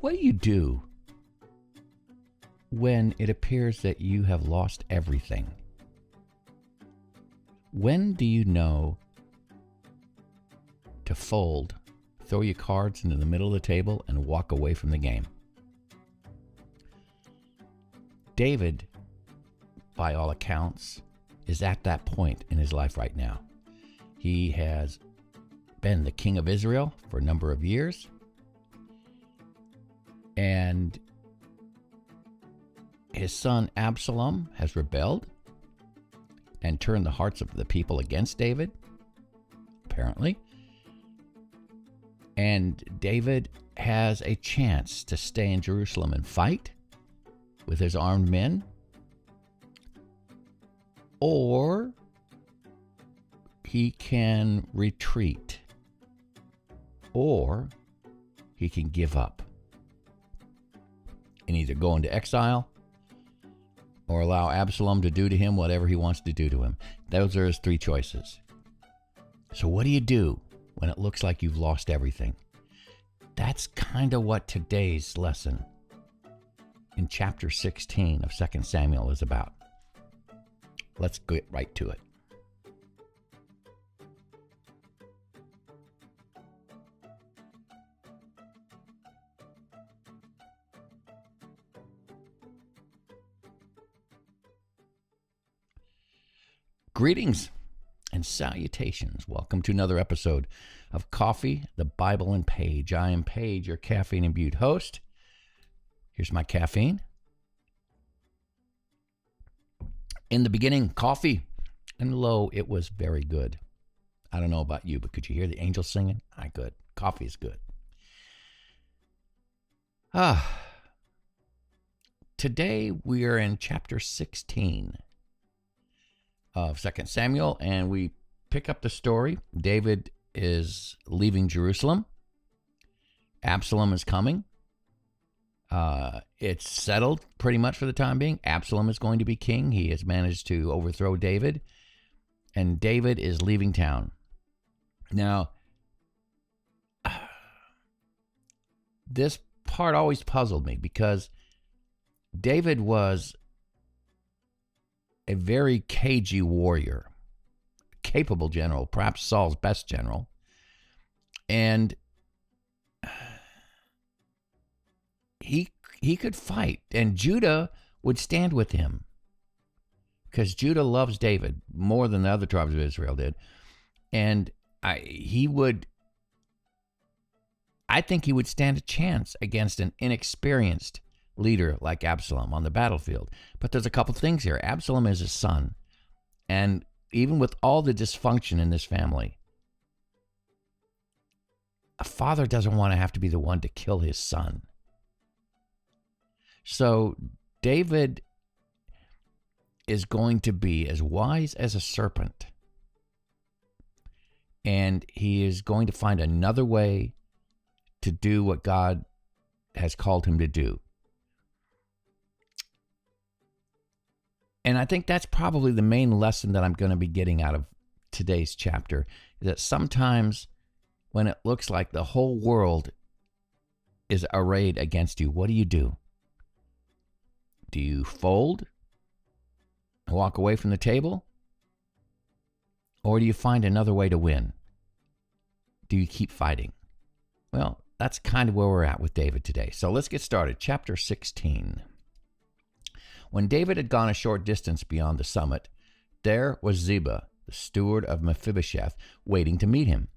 What do you do when it appears that you have lost everything? When do you know to fold, throw your cards into the middle of the table, and walk away from the game? David, by all accounts, is at that point in his life right now. He has been the king of Israel for a number of years, and his son Absalom has rebelled and turned the hearts of the people against David, apparently. And David has a chance to stay in Jerusalem and fight with his armed men, or he can retreat, or he can give up and either go into exile or allow Absalom to do to him whatever he wants to do to him. Those are his three choices. So what do you do when it looks like you've lost everything? That's kind of what today's lesson in chapter 16 of 2 Samuel is about. Let's get right to it. Greetings and salutations. Welcome to another episode of Coffee, the Bible, and Paige. I am Paige, your caffeine-imbued host. Here's my caffeine. In the beginning, coffee, and lo, it was very good. I don't know about you, but could you hear the angels singing? Good. Coffee is good. Today we are in chapter 16 of 2 Samuel, and we pick up the story. David is leaving Jerusalem. Absalom is coming. It's settled pretty much for the time being. Absalom is going to be king. He has managed to overthrow David, and David is leaving town. Now, this part always puzzled me because David was a very cagey warrior, capable general, perhaps Saul's best general. And he could fight, and Judah would stand with him because Judah loves David more than the other tribes of Israel did. And I think he would stand a chance against an inexperienced leader like Absalom on the battlefield. But there's a couple things here. Absalom is his son, and even with all the dysfunction in this family, a father doesn't want to have to be the one to kill his son. So David is going to be as wise as a serpent, and he is going to find another way to do what God has called him to do. And I think that's probably the main lesson that I'm going to be getting out of today's chapter, is that sometimes when it looks like the whole world is arrayed against you, what do you do? Do you fold and walk away from the table? Or do you find another way to win? Do you keep fighting? Well, that's kind of where we're at with David today. So let's get started. Chapter 16. When David had gone a short distance beyond the summit, there was Ziba, the steward of Mephibosheth, waiting to meet him.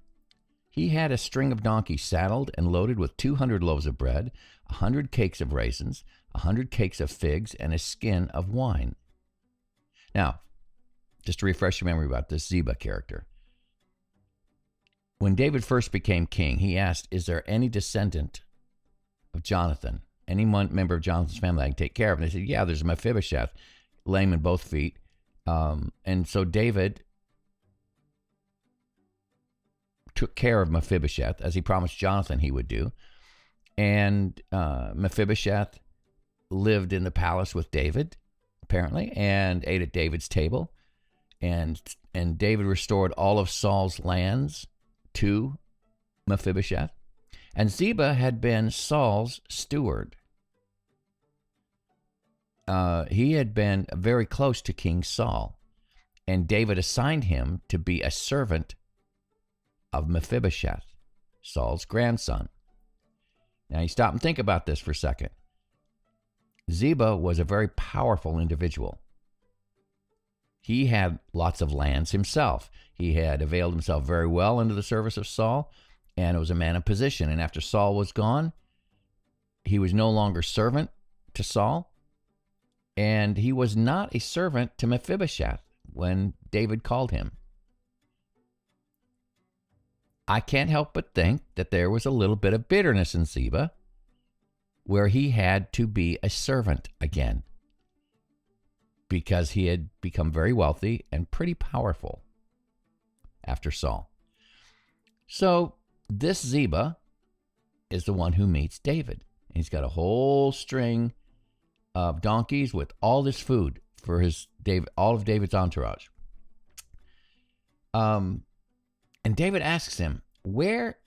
He had a string of donkeys saddled and loaded with 200 loaves of bread, 100 cakes of raisins, 100 cakes of figs, and a skin of wine. Now, just to refresh your memory about this Ziba character. When David first became king, he asked, is there any descendant of Jonathan, any member of Jonathan's family I can take care of? And they said, yeah, there's Mephibosheth, lame in both feet. And so David took care of Mephibosheth, as he promised Jonathan he would do. And Mephibosheth lived in the palace with David, apparently, and ate at David's table. And David restored all of Saul's lands to Mephibosheth. And Ziba had been Saul's steward. He had been very close to King Saul, and David assigned him to be a servant of Mephibosheth, Saul's grandson. Now you stop and think about this for a second. Ziba was a very powerful individual. He had lots of lands himself. He had availed himself very well into the service of Saul, and was a man of position. And after Saul was gone, he was no longer servant to Saul, and he was not a servant to Mephibosheth when David called him. I can't help but think that there was a little bit of bitterness in Ziba, where he had to be a servant again, because he had become very wealthy and pretty powerful after Saul. So this Ziba is the one who meets David. He's got a whole string of donkeys with all this food for all of David's entourage. And David asks him, "Where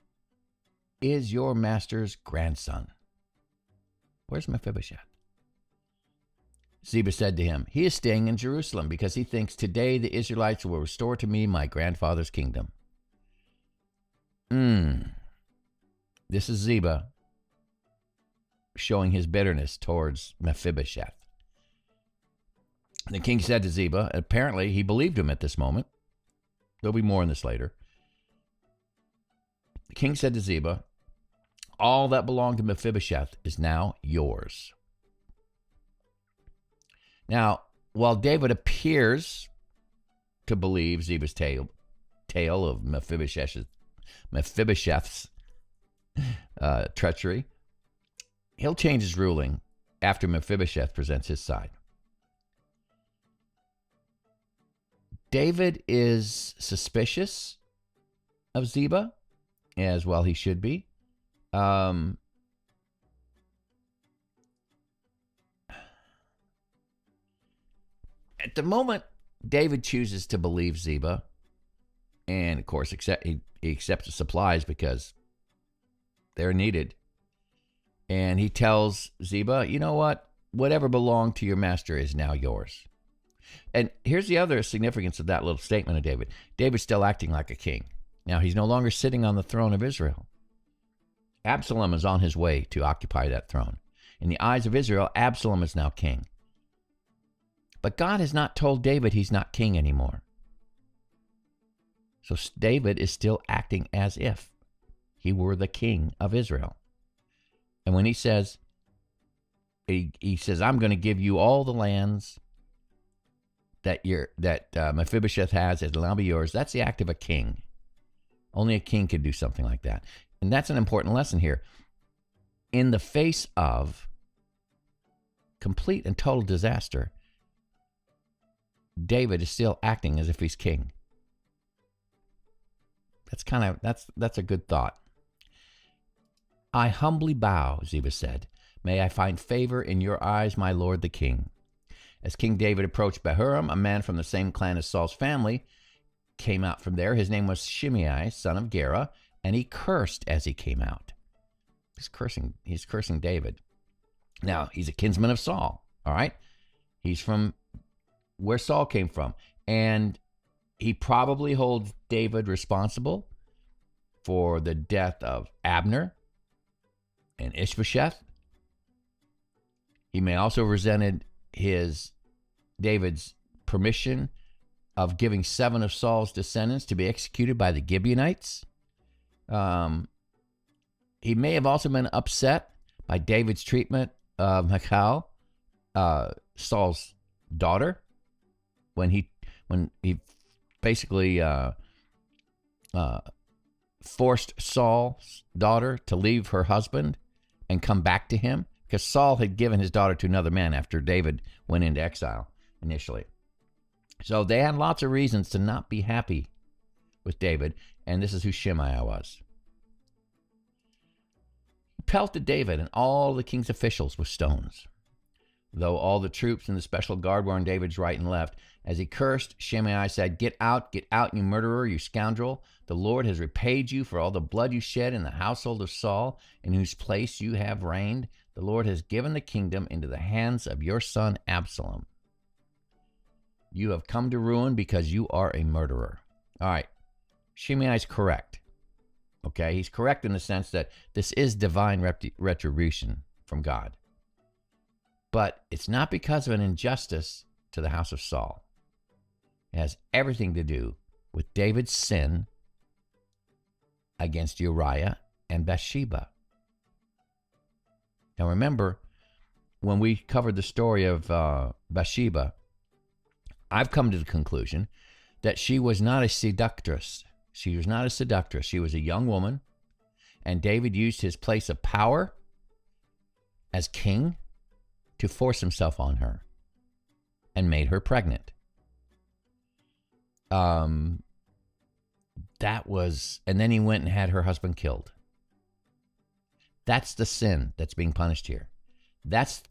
is your master's grandson? Where's Mephibosheth?" Ziba said to him, "He is staying in Jerusalem because he thinks today the Israelites will restore to me my grandfather's kingdom." This is Ziba showing his bitterness towards Mephibosheth. The king said to Ziba, apparently he believed him at this moment. There'll be more on this later. The king said to Ziba, "All that belonged to Mephibosheth is now yours." Now, while David appears to believe Ziba's tale of Mephibosheth's treachery, he'll change his ruling after Mephibosheth presents his side. David is suspicious of Ziba, as well he should be. At the moment, David chooses to believe Ziba, and of course, he accepts the supplies because they're needed. And he tells Ziba, "You know what? Whatever belonged to your master is now yours." And here's the other significance of that little statement of David. David's still acting like a king. Now, he's no longer sitting on the throne of Israel. Absalom is on his way to occupy that throne. In the eyes of Israel, Absalom is now king. But God has not told David he's not king anymore. So David is still acting as if he were the king of Israel. And when he says, "I'm going to give you all the lands that Mephibosheth has, it'll now be yours," that's the act of a king. Only a king could do something like that. And that's an important lesson here. In the face of complete and total disaster, David is still acting as if he's king. That's a good thought. "I humbly bow," Ziba said. "May I find favor in your eyes, my lord the king." As King David approached Bahurim, a man from the same clan as Saul's family came out from there. His name was Shimei, son of Gera, and he cursed as he came out. He's cursing David. Now, he's a kinsman of Saul, all right? He's from where Saul came from, and he probably holds David responsible for the death of Abner and Ishbosheth. He may also resented David's permission of giving 7 of Saul's descendants to be executed by the Gibeonites. He may have also been upset by David's treatment of Michal, Saul's daughter, when he basically forced Saul's daughter to leave her husband and come back to him, because Saul had given his daughter to another man after David went into exile initially. So they had lots of reasons to not be happy with David, and this is who Shimei was. He pelted David and all the king's officials with stones. though all the troops and the special guard were on David's right and left. As he cursed, Shimei said, get out, you murderer, you scoundrel. The Lord has repaid you for all the blood you shed in the household of Saul, in whose place you have reigned. The Lord has given the kingdom into the hands of your son Absalom. You have come to ruin because you are a murderer. All right, Shimei is correct. Okay, he's correct in the sense that this is divine retribution from God. But it's not because of an injustice to the house of Saul. It has everything to do with David's sin against Uriah and Bathsheba. Now remember, when we covered the story of Bathsheba, I've come to the conclusion that she was not a seductress. She was not a seductress. She was a young woman, and David used his place of power as king to force himself on her and made her pregnant. And then he went and had her husband killed. That's the sin that's being punished here. That's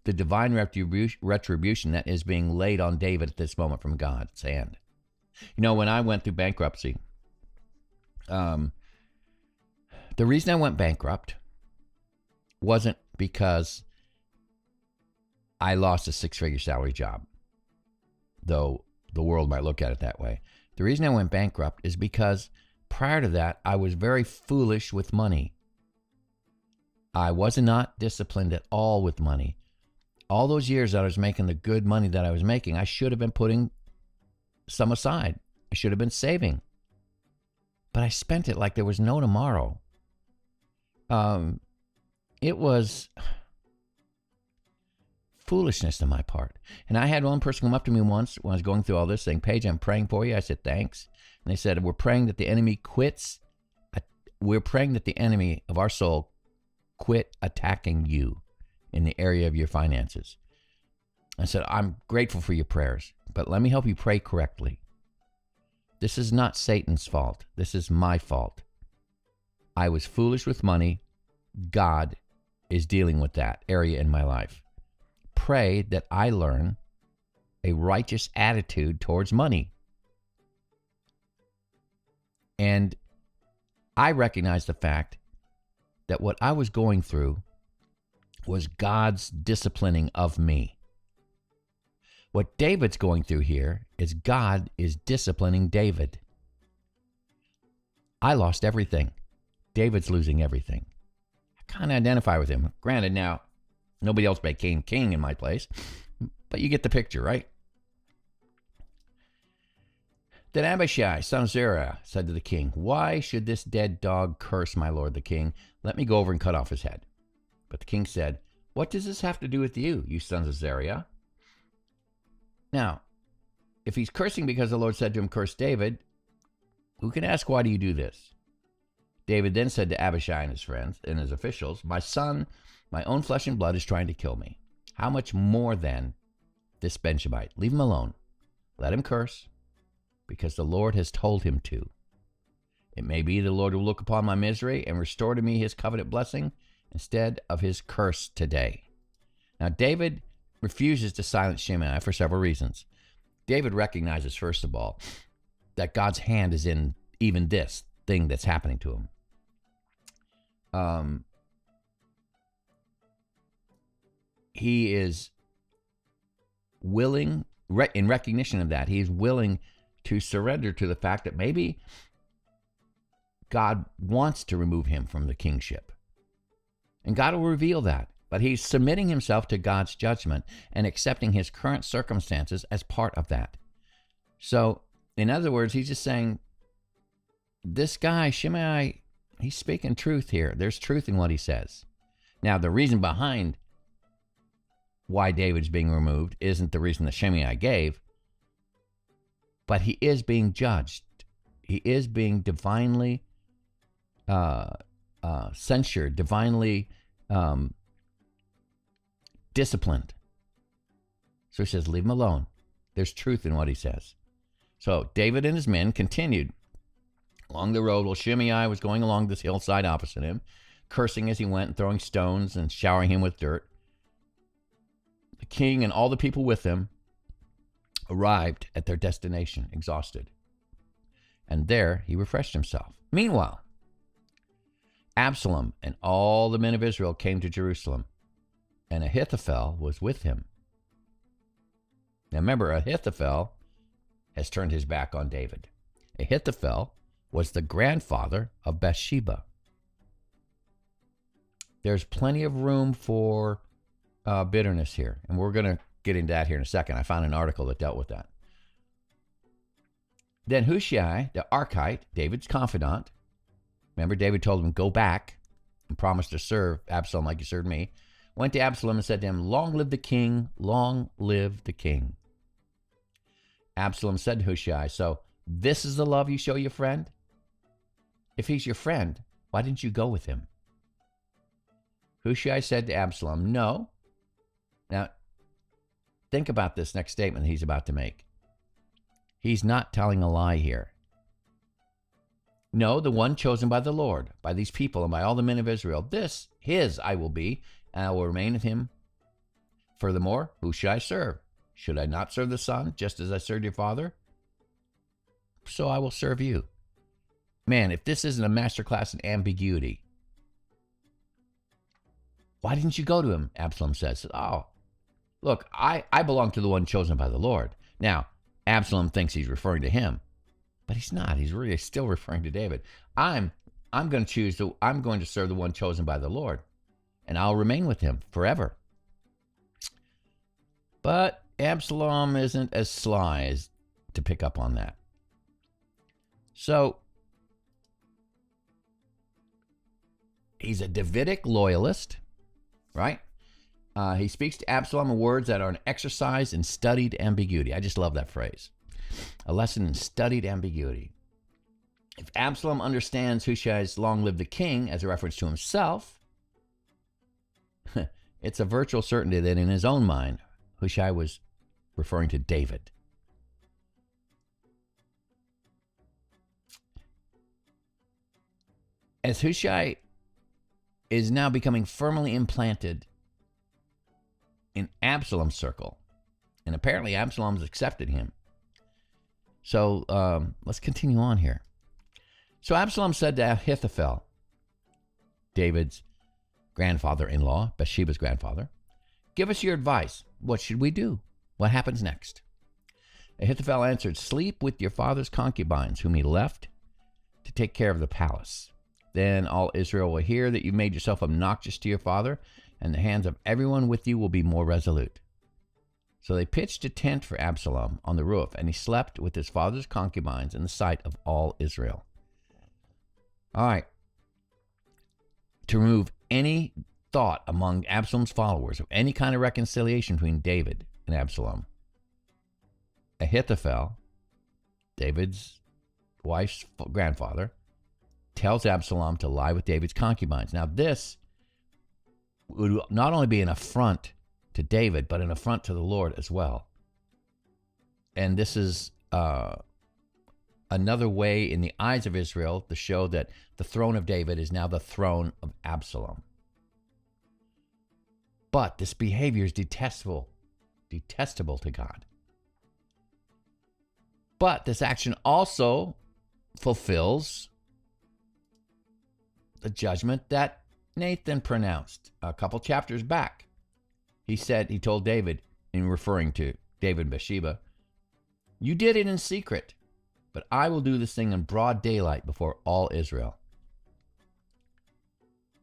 the divine retribution that is being laid on David at this moment from God's hand. You know, when I went through bankruptcy, the reason I went bankrupt wasn't because I lost a 6-figure salary job, though the world might look at it that way. The reason I went bankrupt is because prior to that, I was very foolish with money. I was not disciplined at all with money. All those years that I was making the good money that I was making, I should have been putting some aside. I should have been saving. But I spent it like there was no tomorrow. It was foolishness on my part. And I had one person come up to me once when I was going through all this saying, Paige, I'm praying for you. I said, thanks. And they said, we're praying that the enemy quits. We're praying that the enemy of our soul quit attacking you in the area of your finances. I said, I'm grateful for your prayers, but let me help you pray correctly. This is not Satan's fault. This is my fault. I was foolish with money. God is dealing with that area in my life. Pray that I learn a righteous attitude towards money. And I recognize the fact that what I was going through was God's disciplining of me. What David's going through here is God is disciplining David. I lost everything. David's losing everything. I kind of identify with him. Granted, now, nobody else became king in my place, but you get the picture, right? Then Abishai, son of Zeruiah, said to the king, why should this dead dog curse my lord the king? Let me go over and cut off his head. But the king said, what does this have to do with you, you sons of Zeruiah? Now, if he's cursing because the Lord said to him, curse David, who can ask, why do you do this? David then said to Abishai and his friends and his officials, my son, my own flesh and blood is trying to kill me. How much more then this Benjamite? Leave him alone. Let him curse, because the Lord has told him to. It may be the Lord will look upon my misery and restore to me his covenant blessing instead of his curse today. Now, David refuses to silence Shimei for several reasons. David recognizes, first of all, that God's hand is in even this thing that's happening to him. He is willing, in recognition of that, he is willing to surrender to the fact that maybe God wants to remove him from the kingship. And God will reveal that. But he's submitting himself to God's judgment and accepting his current circumstances as part of that. So, in other words, he's just saying, this guy, Shimei, he's speaking truth here. There's truth in what he says. Now, the reason behind why David's being removed isn't the reason that Shimei gave, but he is being judged. He is being divinely censured, divinely disciplined. So he says, leave him alone. There's truth in what he says. So David and his men continued along the road while Shimei was going along this hillside opposite him, cursing as he went and throwing stones and showering him with dirt. The king and all the people with him arrived at their destination, exhausted. And there he refreshed himself. Meanwhile, Absalom and all the men of Israel came to Jerusalem, and Ahithophel was with him. Now remember, Ahithophel has turned his back on David. Ahithophel was the grandfather of Bathsheba. There's plenty of room for bitterness here, and we're going to get into that here in a second. I found an article that dealt with that. Then Hushai, the Archite, David's confidant, remember David told him, go back and promise to serve Absalom like you served me, went to Absalom and said to him, long live the king, long live the king. Absalom said to Hushai, so this is the love you show your friend? If he's your friend, why didn't you go with him? Hushai said to Absalom, no. Now, think about this next statement he's about to make. He's not telling a lie here. No, the one chosen by the Lord, by these people and by all the men of Israel, this, his I will be, and I will remain with him. Furthermore, who should I serve? Should I not serve the son, just as I served your father? So I will serve you. Man, if this isn't a masterclass in ambiguity. Why didn't you go to him? Absalom says, oh, look, I belong to the one chosen by the Lord. Now, Absalom thinks he's referring to him, but he's not. He's really still referring to David. I'm going to serve the one chosen by the Lord, and I'll remain with him forever. But Absalom isn't as sly as to pick up on that. So he's a Davidic loyalist, right? He speaks to Absalom in words that are an exercise in studied ambiguity. I just love that phrase. A lesson in studied ambiguity. If Absalom understands Hushai's long live the king as a reference to himself, it's a virtual certainty that in his own mind, Hushai was referring to David. As Hushai is now becoming firmly implanted in Absalom's circle, and apparently Absalom's accepted him. So let's continue on here. So Absalom said to Ahithophel, David's grandfather-in-law, Bathsheba's grandfather, give us your advice. What should we do? What happens next? Ahithophel answered, sleep with your father's concubines, whom he left to take care of the palace. Then all Israel will hear that you made yourself obnoxious to your father, and the hands of everyone with you will be more resolute. So they pitched a tent for Absalom on the roof, and he slept with his father's concubines in the sight of all Israel. All right. To remove any thought among Absalom's followers of any kind of reconciliation between David and Absalom, Ahithophel, David's wife's grandfather, tells Absalom to lie with David's concubines. Now this would not only be an affront to David, but an affront to the Lord as well. And this is another way in the eyes of Israel to show that the throne of David is now the throne of Absalom. But this behavior is detestable to God. But this action also fulfills the judgment that Nathan pronounced a couple chapters back. He told David, in referring to David and Bathsheba, you did it in secret, but I will do this thing in broad daylight before all Israel.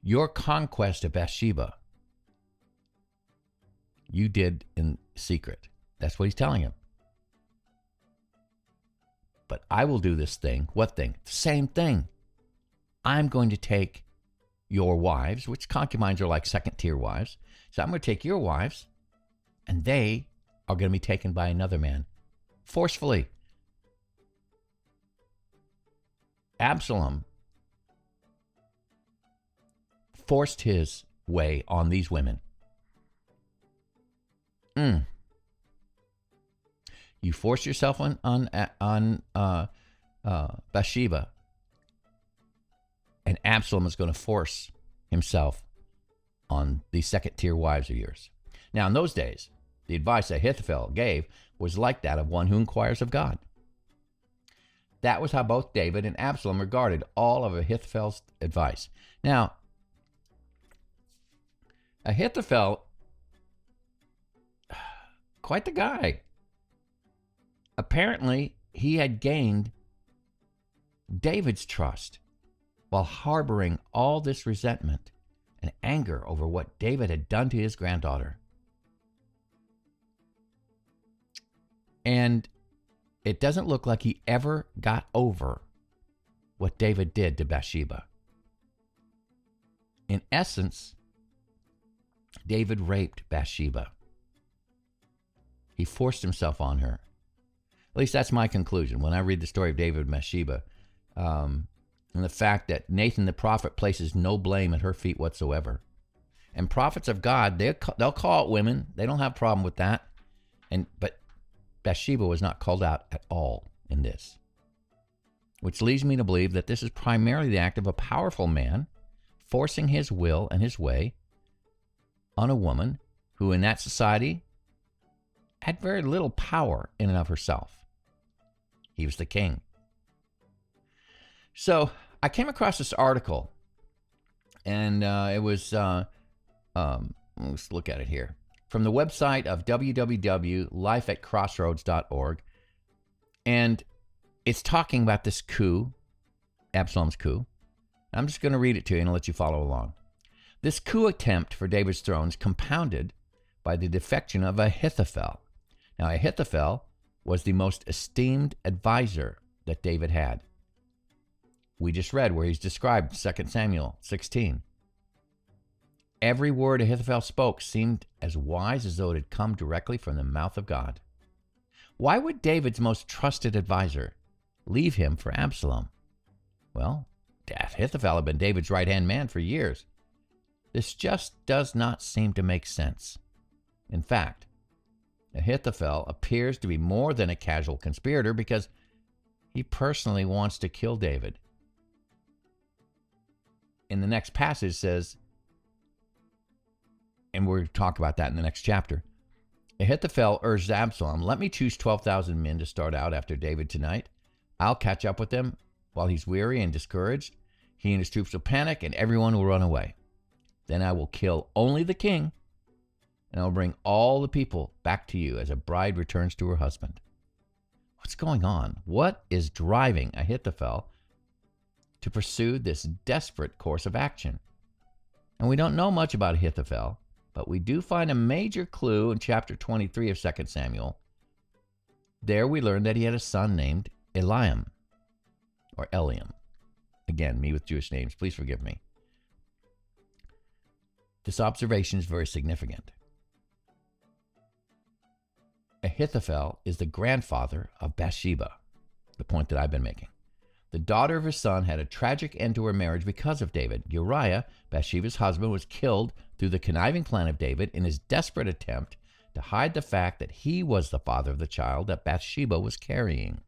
Your conquest of Bathsheba, you did in secret. That's what he's telling him. But I will do this thing. What thing? The same thing. I'm going to take your wives, which concubines are like second-tier wives. So I'm going to take your wives, and they are going to be taken by another man, forcefully. Absalom forced his way on these women. You force yourself on Bathsheba, and Absalom is going to force himself on these second-tier wives of yours. Now, in those days, The advice Ahithophel gave was like that of one who inquires of God. That was how both David and Absalom regarded all of Ahithophel's advice. Now, Ahithophel, quite the guy. Apparently, he had gained David's trust while harboring all this resentment and anger over what David had done to his granddaughter. And it doesn't look like he ever got over what David did to Bathsheba. In essence, David raped Bathsheba. He forced himself on her. At least that's my conclusion when I read the story of David and Bathsheba. And the fact that Nathan the prophet places no blame at her feet whatsoever. And prophets of God, they'll call out women. They don't have a problem with that. But Bathsheba was not called out at all in this. Which leads me to believe that this is primarily the act of a powerful man forcing his will and his way on a woman who in that society had very little power in and of herself. He was the king. So I came across this article, and it was, let's look at it here, from the website of www.lifeatcrossroads.org, and it's talking about this coup, Absalom's coup. I'm just going to read it to you and let you follow along. This coup attempt for David's throne is compounded by the defection of Ahithophel. Now, Ahithophel was the most esteemed advisor that David had. We just read where he's described 2 Samuel 16. Every word Ahithophel spoke seemed as wise as though it had come directly from the mouth of God. Why would David's most trusted advisor leave him for Absalom? Well, Ahithophel had been David's right-hand man for years. This just does not seem to make sense. In fact, Ahithophel appears to be more than a casual conspirator because he personally wants to kill David. In the next passage says, and we'll talk about that in the next chapter, Ahithophel urged Absalom, let me choose 12,000 men to start out after David tonight. I'll catch up with them while he's weary and discouraged. He and his troops will panic and everyone will run away. Then I will kill only the king, and I'll bring all the people back to you as a bride returns to her husband. What's going on? What is driving Ahithophel to pursue this desperate course of action? And we don't know much about Ahithophel, but we do find a major clue in chapter 23 of 2 Samuel. There we learn that he had a son named Eliam, or Eliam. Again, me with Jewish names, please forgive me. This observation is very significant. Ahithophel is the grandfather of Bathsheba, the point that I've been making. The daughter of his son had a tragic end to her marriage because of David. Uriah, Bathsheba's husband, was killed through the conniving plan of David in his desperate attempt to hide the fact that he was the father of the child that Bathsheba was carrying.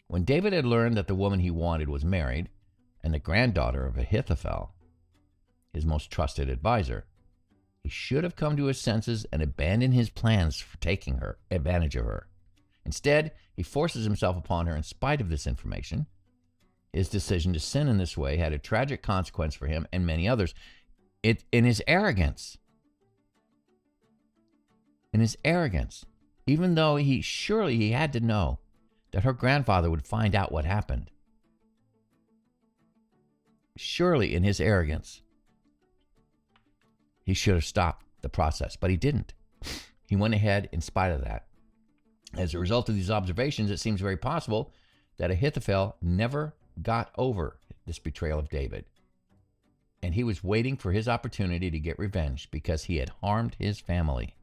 When David had learned that the woman he wanted was married and the granddaughter of Ahithophel, his most trusted advisor, he should have come to his senses and abandoned his plans for taking advantage of her. Instead, he forces himself upon her in spite of this information. His decision to sin in this way had a tragic consequence for him and many others. In his arrogance, even though he had to know that her grandfather would find out what happened. Surely in his arrogance, he should have stopped the process, but he didn't. He went ahead in spite of that. As a result of these observations, it seems very possible that Ahithophel never got over this betrayal of David. And he was waiting for his opportunity to get revenge because he had harmed his family.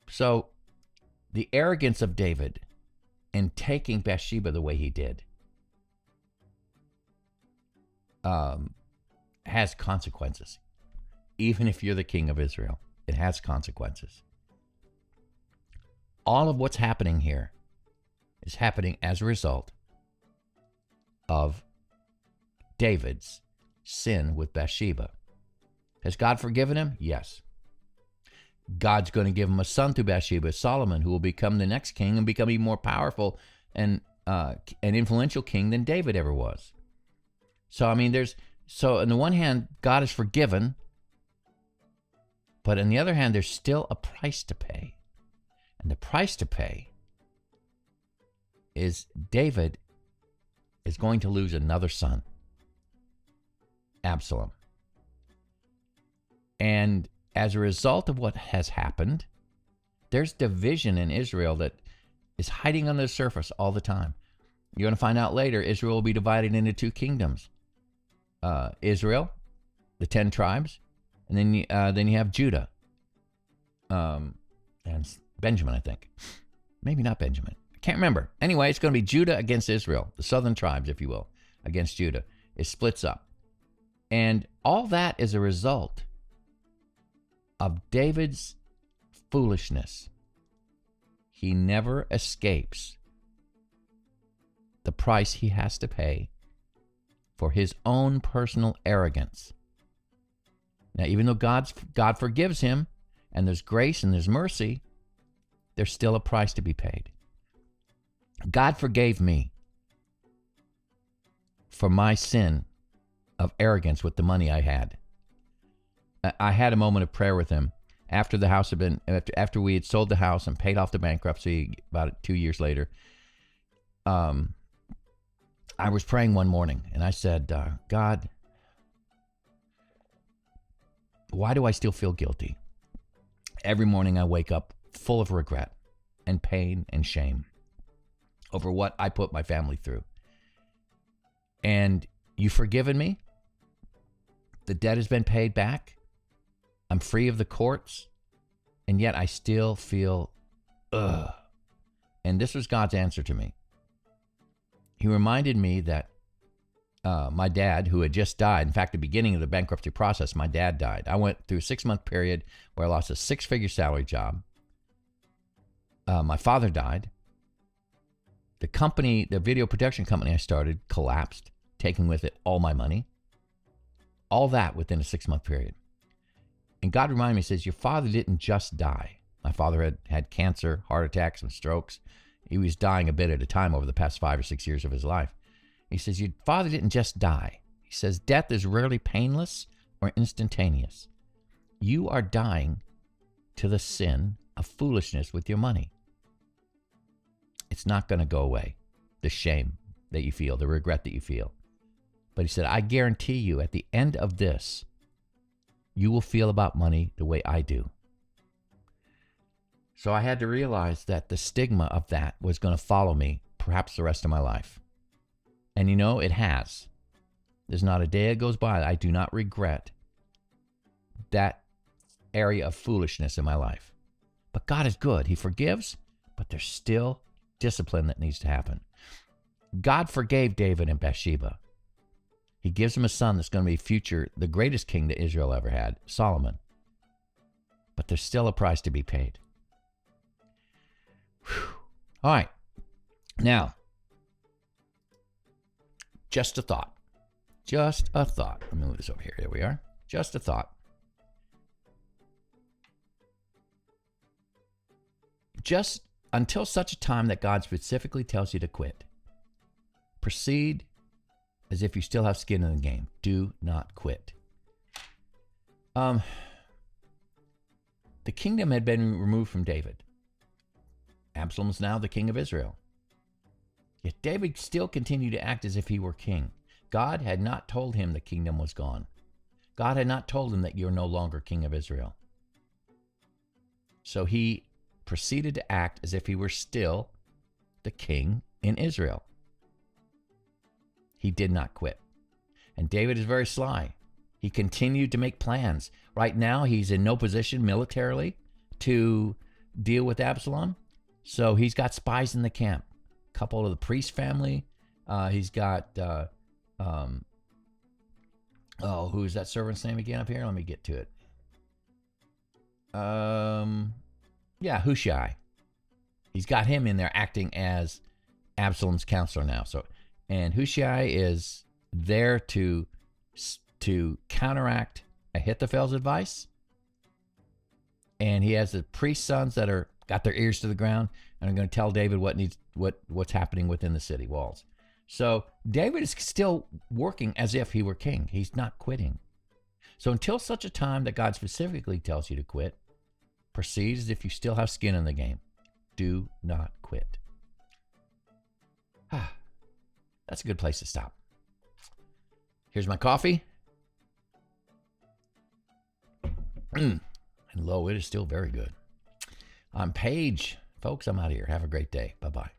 So, the arrogance of David in taking Bathsheba the way he did has consequences. Even if you're the king of Israel, it has consequences. All of what's happening here is happening as a result of David's sin with Bathsheba. Has God forgiven him? Yes. God's going to give him a son through Bathsheba, Solomon, who will become the next king and become even more powerful and an influential king than David ever was. So, I mean, so on the one hand, God is forgiven, but on the other hand, there's still a price to pay. And the price to pay is David is going to lose another son, Absalom. And as a result of what has happened, there's division in Israel that is hiding under the surface all the time. You're going to find out later, Israel will be divided into two kingdoms. Israel, the 10 tribes, and then you have Judah, and Benjamin, I think. Maybe not Benjamin. I can't remember. Anyway, it's going to be Judah against Israel, the southern tribes, if you will, against Judah. It splits up. And all that is a result of David's foolishness. He never escapes the price he has to pay for his own personal arrogance. Now, even though God forgives him, and there's grace and there's mercy, there's still a price to be paid. God forgave me for my sin of arrogance with the money I had. I had a moment of prayer with him after the house had been, after we had sold the house and paid off the bankruptcy about 2 years later. I was praying one morning and I said, God, why do I still feel guilty? Every morning I wake up full of regret and pain and shame over what I put my family through. And you've forgiven me. The debt has been paid back. I'm free of the courts. And yet I still feel, ugh. And this was God's answer to me. He reminded me that my dad, who had just died, in fact, at the beginning of the bankruptcy process, my dad died. I went through a 6-month period where I lost a 6-figure salary job. My father died. The company, the video production company I started, collapsed, taking with it all my money. All that within a 6-month period. And God reminded me, says, your father didn't just die. My father had cancer, heart attacks, and strokes. He was dying a bit at a time over the past 5 or 6 years of his life. He says, your father didn't just die. He says, death is rarely painless or instantaneous. You are dying to the sin of foolishness with your money. It's not going to go away, the shame that you feel, the regret that you feel. But he said, I guarantee you at the end of this, you will feel about money the way I do. So I had to realize that the stigma of that was going to follow me perhaps the rest of my life. And you know, it has. There's not a day that goes by that I do not regret that area of foolishness in my life. But God is good. He forgives, but there's still discipline that needs to happen. God forgave David and Bathsheba. He gives him a son that's going to be the greatest king that Israel ever had, Solomon. But there's still a price to be paid. Whew. All right. Now, just a thought. Just a thought. Let me move this over here. There we are. Just a thought. Just until such a time that God specifically tells you to quit, proceed as if you still have skin in the game. Do not quit. The kingdom had been removed from David. Absalom is now the king of Israel. Yet David still continued to act as if he were king. God had not told him the kingdom was gone. God had not told him that you're no longer king of Israel. So he proceeded to act as if he were still the king in Israel. He did not quit. And David is very sly. He continued to make plans. Right now, he's in no position militarily to deal with Absalom. So he's got spies in the camp. A couple of the priest family. He's got, who's that servant's name again up here? Let me get to it. Hushai. He's got him in there acting as Absalom's counselor now. And Hushai is there to counteract Ahithophel's advice and he has the priest sons that are got their ears to the ground and are going to tell David what's happening within the city walls. So David is still working as if he were king. He's not quitting. So until such a time that God specifically tells you to quit, proceed as if you still have skin in the game. Do not quit. That's a good place to stop. Here's my coffee. And lo, it is still very good. I'm Paige. Folks, I'm out of here. Have a great day. Bye-bye.